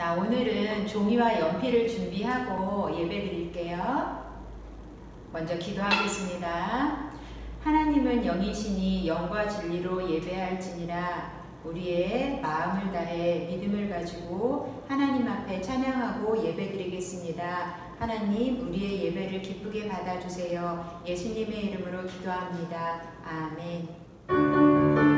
자, 오늘은 종이와 연필을 준비하고 예배 드릴게요. 먼저 기도하겠습니다. 하나님은 영이시니 영과 진리로 예배할지니라. 우리의 마음을 다해 믿음을 가지고 하나님 앞에 찬양하고 예배드리겠습니다. 하나님, 우리의 예배를 기쁘게 받아주세요. 예수님의 이름으로 기도합니다. 아멘. 내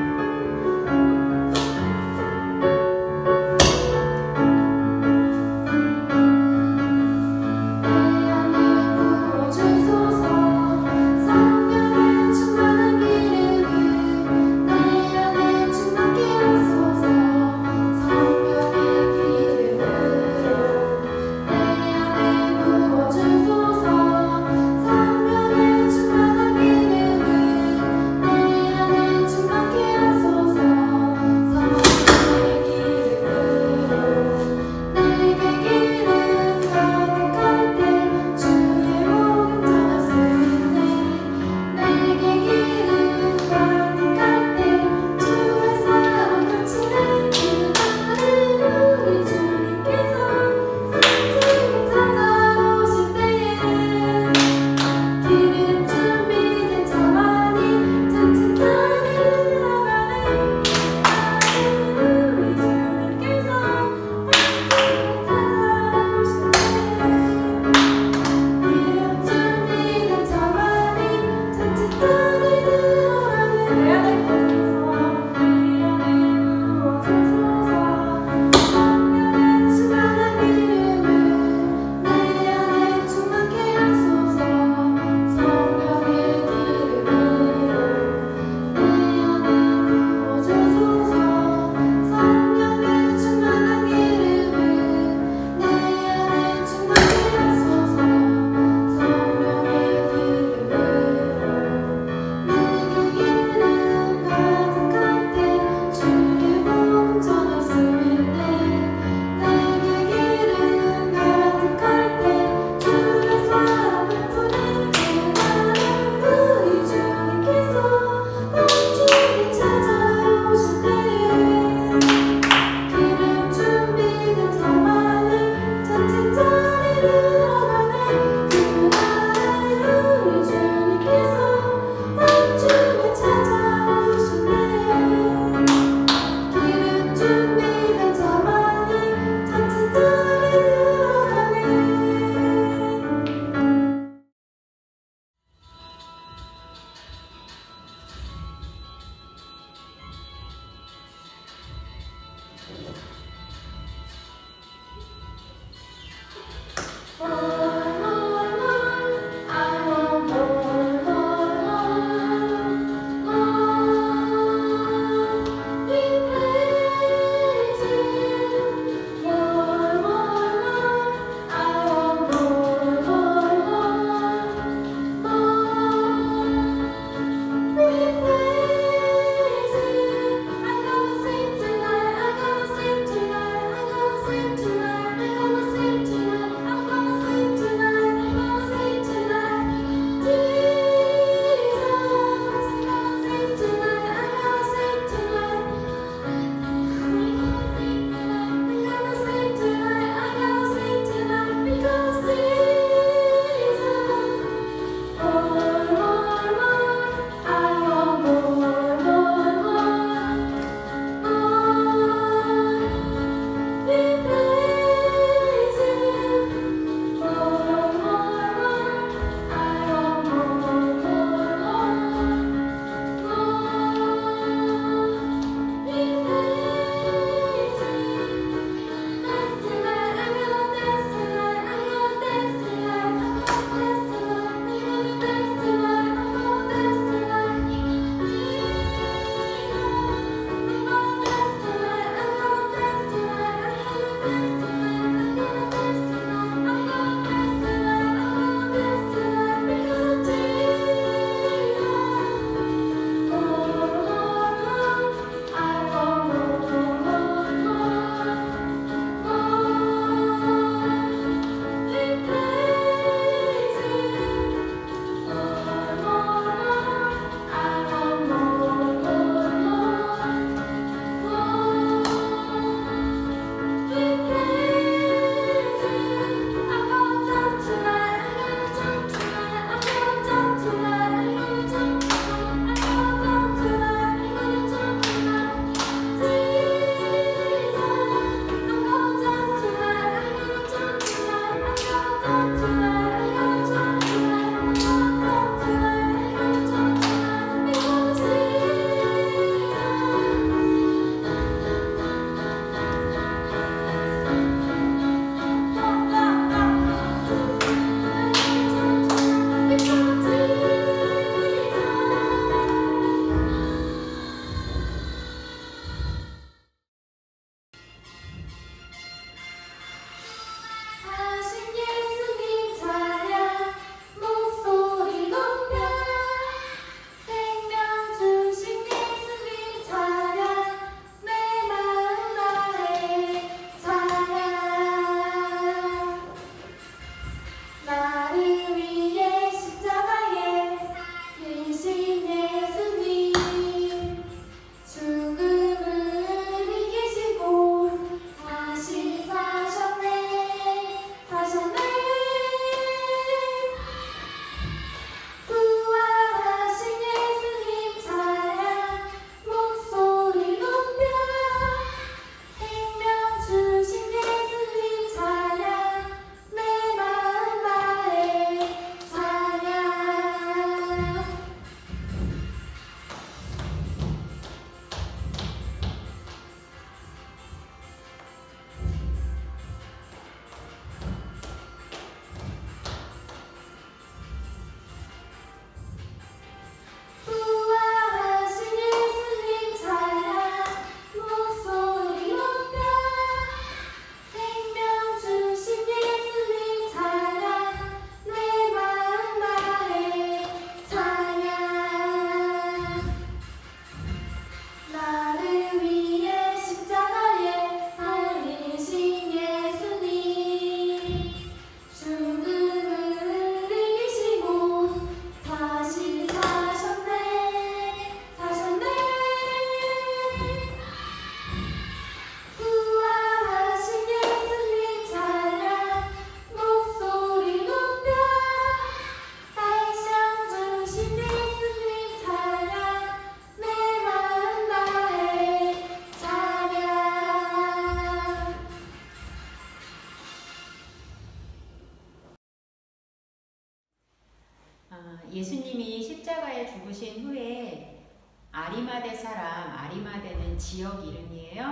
사람, 아리마대는 지역 이름이에요.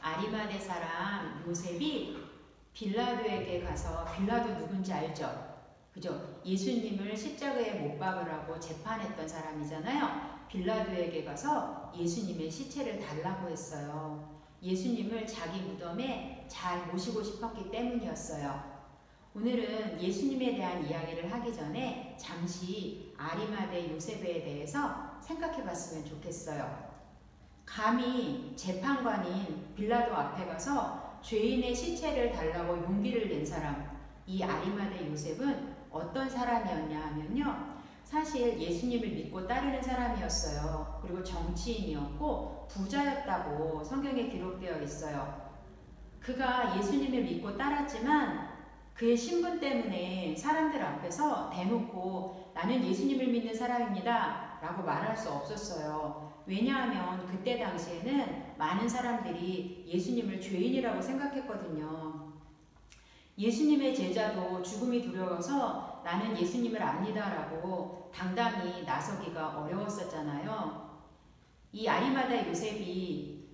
아리마대 사람 요셉이 빌라도에게 가서, 빌라도 누군지 알죠? 그죠? 예수님을 십자가에 못 박으라고 재판했던 사람이잖아요. 빌라도에게 가서 예수님의 시체를 달라고 했어요. 예수님을 자기 무덤에 잘 모시고 싶었기 때문이었어요. 오늘은 예수님에 대한 이야기를 하기 전에 잠시 아리마대 요셉에 대해서 생각해 봤으면 좋겠어요. 감히 재판관인 빌라도 앞에 가서 죄인의 시체를 달라고 용기를 낸 사람, 이 아리마대 요셉은 어떤 사람이었냐 하면요, 사실 예수님을 믿고 따르는 사람이었어요. 그리고 정치인이었고 부자였다고 성경에 기록되어 있어요. 그가 예수님을 믿고 따랐지만 그의 신분 때문에 사람들 앞에서 대놓고 나는 예수님을 믿는 사람입니다 라고 말할 수 없었어요. 왜냐하면 그때 당시에는 많은 사람들이 예수님을 죄인이라고 생각했거든요. 예수님의 제자도 죽음이 두려워서 나는 예수님을 압니다 라고 당당히 나서기가 어려웠었잖아요. 이 아리마다 요셉이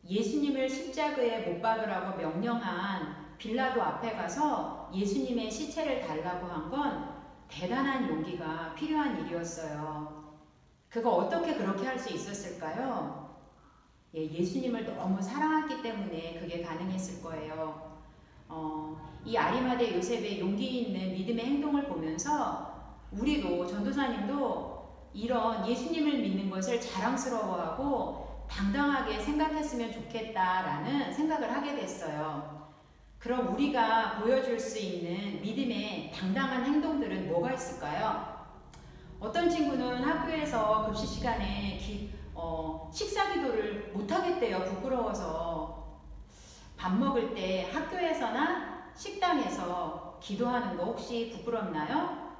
예수님을 십자가에 못 박으라고 명령한 빌라도 앞에 가서 예수님의 시체를 달라고 한 건 대단한 용기가 필요한 일이었어요. 그가 어떻게 그렇게 할 수 있었을까요? 예수님을 너무 사랑했기 때문에 그게 가능했을 거예요. 이 아리마대 요셉의 용기 있는 믿음의 행동을 보면서 우리도, 전도사님도 이런 예수님을 믿는 것을 자랑스러워하고 당당하게 생각했으면 좋겠다라는 생각을 하게 됐어요. 그럼 우리가 보여줄 수 있는 믿음의 당당한 행동들은 뭐가 있을까요? 어떤 친구는 학교에서 급식 시간에 식사 기도를 못하겠대요. 부끄러워서. 밥 먹을 때 학교에서나 식당에서 기도하는 거 혹시 부끄럽나요?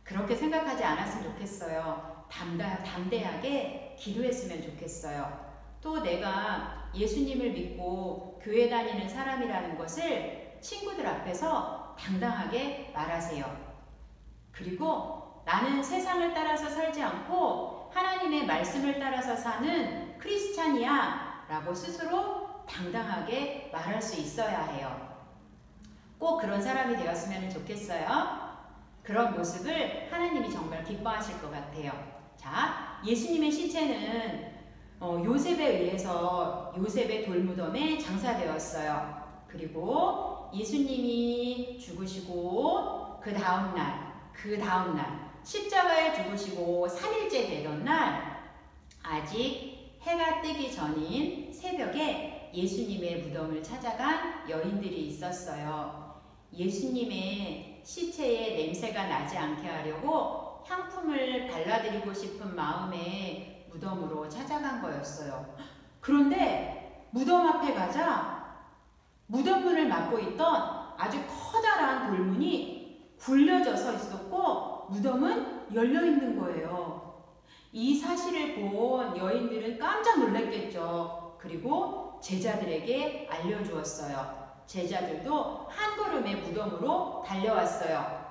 그렇게 생각하지 않았으면 좋겠어요. 담대하게 기도했으면 좋겠어요. 또 내가 예수님을 믿고 교회 다니는 사람이라는 것을 친구들 앞에서 당당하게 말하세요. 그리고 나는 세상을 따라서 살지 않고 하나님의 말씀을 따라서 사는 크리스찬이야 라고 스스로 당당하게 말할 수 있어야 해요. 꼭 그런 사람이 되었으면 좋겠어요. 그런 모습을 하나님이 정말 기뻐하실 것 같아요. 자, 예수님의 시체는 요셉에 의해서 요셉의 돌무덤에 장사되었어요. 그리고 예수님이 죽으시고 그 다음날 십자가에 죽으시고 3일째 되던 날, 아직 해가 뜨기 전인 새벽에 예수님의 무덤을 찾아간 여인들이 있었어요. 예수님의 시체에 냄새가 나지 않게 하려고 향품을 발라드리고 싶은 마음에 무덤으로 찾아간 거였어요. 그런데 무덤 앞에 가자 무덤 문을 막고 있던 아주 커다란 돌문이 굴려져서 있었고 무덤은 열려 있는 거예요. 이 사실을 본 여인들은 깜짝 놀랐겠죠. 그리고 제자들에게 알려주었어요. 제자들도 한 걸음에 무덤으로 달려왔어요.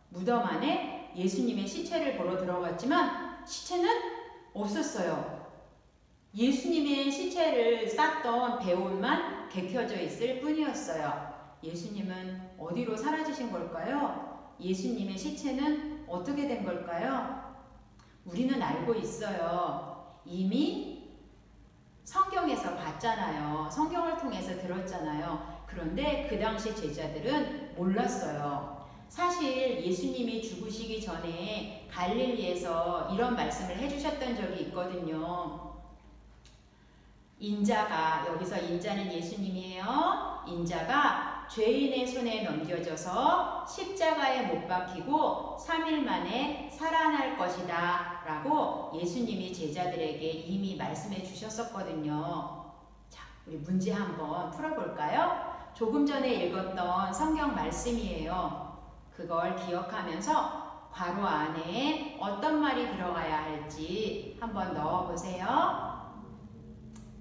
무덤 안에 예수님의 시체를 보러 들어갔지만 시체는 없었어요. 예수님의 시체를 쌌던 배옷만 개켜져 있을 뿐이었어요. 예수님은 어디로 사라지신 걸까요? 예수님의 시체는 어떻게 된 걸까요? 우리는 알고 있어요. 이미 성경에서 봤잖아요. 성경을 통해서 들었잖아요. 그런데 그 당시 제자들은 몰랐어요. 사실 예수님이 죽으시기 전에 갈릴리에서 이런 말씀을 해주셨던 적이 있거든요. 인자가, 여기서 인자는 예수님이에요. 인자가 죄인의 손에 넘겨져서 십자가에 못 박히고 3일 만에 살아날 것이다 라고 예수님이 제자들에게 이미 말씀해 주셨었거든요. 자, 우리 문제 한번 풀어볼까요? 조금 전에 읽었던 성경 말씀이에요. 그걸 기억하면서 괄호 안에 어떤 말이 들어가야 할지 한번 넣어보세요.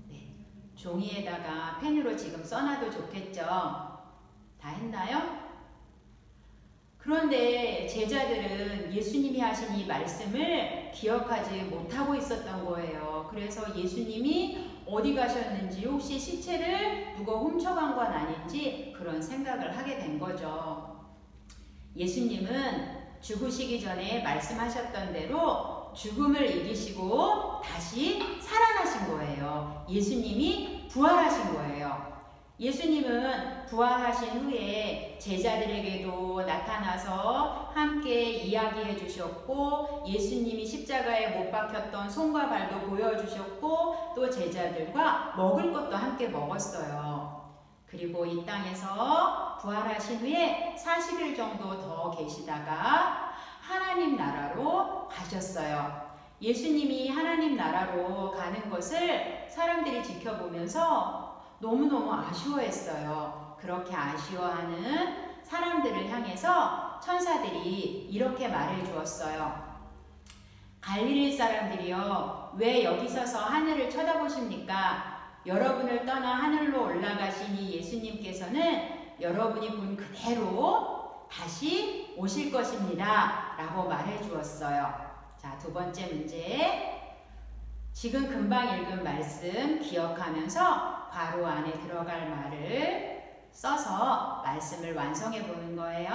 네, 종이에다가 펜으로 지금 써놔도 좋겠죠? 다 했나요? 그런데 제자들은 예수님이 하신 이 말씀을 기억하지 못하고 있었던 거예요. 거예요. 그래서 예수님이 어디 가셨는지, 혹시 시체를 누가 훔쳐간 건 아닌지 그런 생각을 하게 된 거죠. 예수님은 죽으시기 전에 말씀하셨던 대로 죽음을 이기시고 다시 살아나신 거예요. 예수님이 부활하신 거예요. 예수님은 부활하신 후에 제자들에게도 나타나서 함께 이야기해 주셨고, 예수님이 십자가에 못 박혔던 손과 발도 보여주셨고, 또 제자들과 먹을 것도 함께 먹었어요. 그리고 이 땅에서 부활하신 후에 40일 정도 더 계시다가 하나님 나라로 가셨어요. 예수님이 하나님 나라로 가는 것을 사람들이 지켜보면서 너무너무 아쉬워했어요. 그렇게 아쉬워하는 사람들을 향해서 천사들이 이렇게 말해 주었어요. 갈릴리 사람들이여, 왜 여기 서서 하늘을 쳐다보십니까? 여러분을 떠나 하늘로 올라가신 이 예수님께서는 여러분이 본 그대로 다시 오실 것입니다. 라고 말해 주었어요. 자, 두 번째 문제. 지금 금방 읽은 말씀 기억하면서 괄호 안에 들어갈 말을 써서 말씀을 완성해 보는 거예요.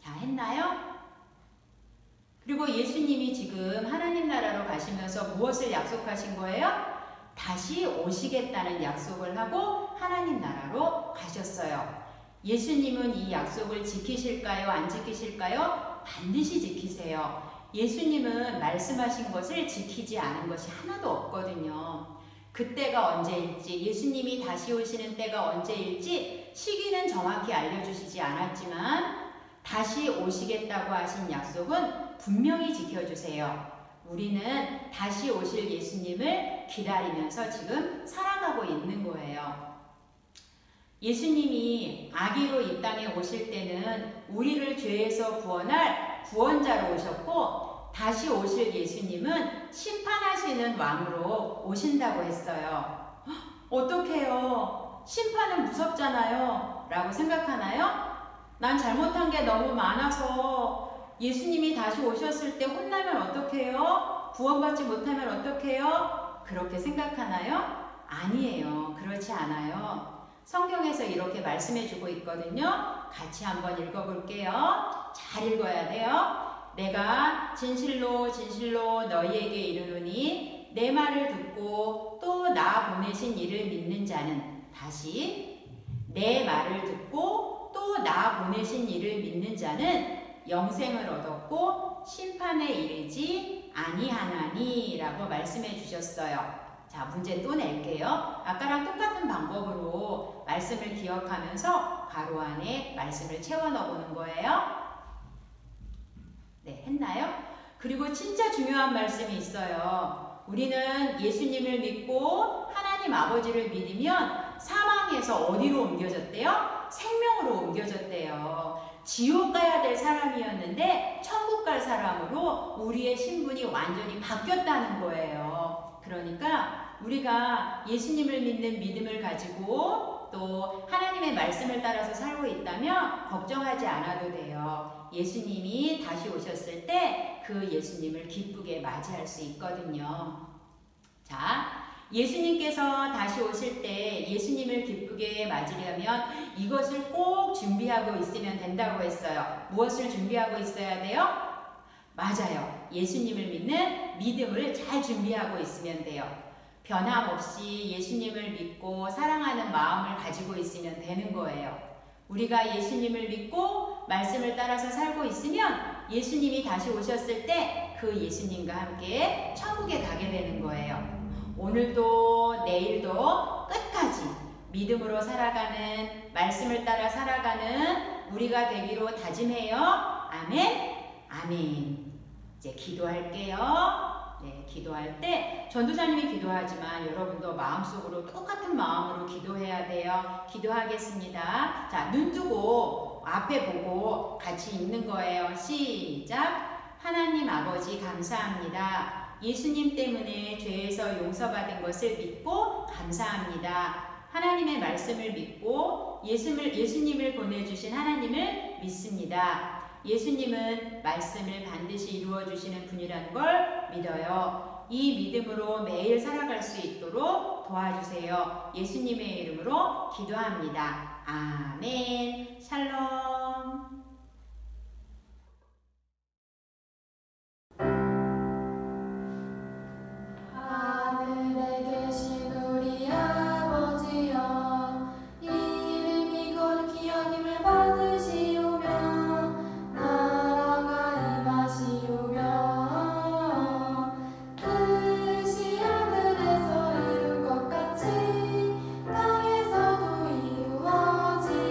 자, 했나요? 그리고 예수님이 지금 하나님 나라로 가시면서 무엇을 약속하신 거예요? 다시 오시겠다는 약속을 하고 하나님 나라로 가셨어요. 예수님은 이 약속을 지키실까요? 안 지키실까요? 반드시 지키세요. 예수님은 말씀하신 것을 지키지 않은 것이 하나도 없거든요. 그때가 언제일지, 예수님이 다시 오시는 때가 언제일지 시기는 정확히 알려주시지 않았지만 다시 오시겠다고 하신 약속은 분명히 지켜주세요. 우리는 다시 오실 예수님을 기다리면서 지금 살아가고 있는 거예요. 예수님이 아기로 이 땅에 오실 때는 우리를 죄에서 구원할 구원자로 오셨고, 다시 오실 예수님은 심판하시는 왕으로 오신다고 했어요. 어떡해요? 심판은 무섭잖아요. 라고 생각하나요? 난 잘못한 게 너무 많아서 예수님이 다시 오셨을 때 혼나면 어떡해요? 구원받지 못하면 어떡해요? 그렇게 생각하나요? 아니에요. 그렇지 않아요. 성경에서 이렇게 말씀해 주고 있거든요. 같이 한번 읽어볼게요. 잘 읽어야 돼요. 내가 진실로 진실로 너희에게 이르노니 내 말을 듣고 또 나 보내신 이를 믿는 자는, 다시 내 말을 듣고 또 나 보내신 이를 믿는 자는 영생을 얻었고 심판에 이르지 아니하나니 라고 말씀해 주셨어요. 자, 문제 또 낼게요. 아까랑 똑같은 방법으로 말씀을 기억하면서 괄호 안에 말씀을 채워 넣어보는 거예요. 네, 했나요? 그리고 진짜 중요한 말씀이 있어요. 우리는 예수님을 믿고 하나님 아버지를 믿으면 사망에서 어디로 옮겨졌대요? 생명으로 옮겨졌대요. 지옥 가야 될 사람이었는데 천국 갈 사람으로 우리의 신분이 완전히 바뀌었다는 거예요. 그러니까 우리가 예수님을 믿는 믿음을 가지고 또 하나님의 말씀을 따라서 살고 있다면 걱정하지 않아도 돼요. 예수님이 다시 오셨을 때 그 예수님을 기쁘게 맞이할 수 있거든요. 자, 예수님께서 다시 오실 때 예수님을 기쁘게 맞으려면 이것을 꼭 준비하고 있으면 된다고 했어요. 무엇을 준비하고 있어야 돼요? 맞아요. 예수님을 믿는 믿음을 잘 준비하고 있으면 돼요. 변함없이 예수님을 믿고 사랑하는 마음을 가지고 있으면 되는 거예요. 우리가 예수님을 믿고 말씀을 따라서 살고 있으면 예수님이 다시 오셨을 때 그 예수님과 함께 천국에 가게 되는 거예요. 오늘도 내일도 끝까지 믿음으로 살아가는, 말씀을 따라 살아가는 우리가 되기로 다짐해요. 아멘, 아멘. 이제 기도할게요. 네, 기도할 때 전도사님이 기도하지만 여러분도 마음속으로 똑같은 마음으로 기도해야 돼요. 기도하겠습니다. 자, 눈 뜨고 앞에 보고 같이 읽는 거예요. 시작. 하나님 아버지 감사합니다. 예수님 때문에 죄에서 용서받은 것을 믿고 감사합니다. 하나님의 말씀을 믿고 예수님을 보내주신 하나님을 믿습니다. 예수님은 말씀을 반드시 이루어 주시는 분이란 걸 믿어요. 이 믿음으로 매일 살아갈 수 있도록 도와주세요. 예수님의 이름으로 기도합니다. 아멘. 샬롬. 하늘에 계신 우리 아버지여, 이름이 거룩히 여김을 받으시오며 나라가 임하시오며 뜻이 하늘에서 이룬 것 같이 땅에서도 이루어지이다.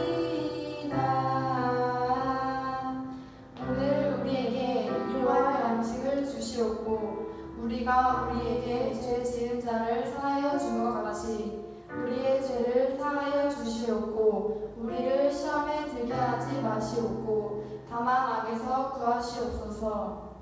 오늘 우리에게 일용할 양식을 주시옵고 우리가 우리에게 죄 지은 자를 사하여 준 것 같이 우리의 죄를 사하여 주시옵고 우리를 시험에 들게 하지 마시옵고 다만 악에서 구하시옵소서.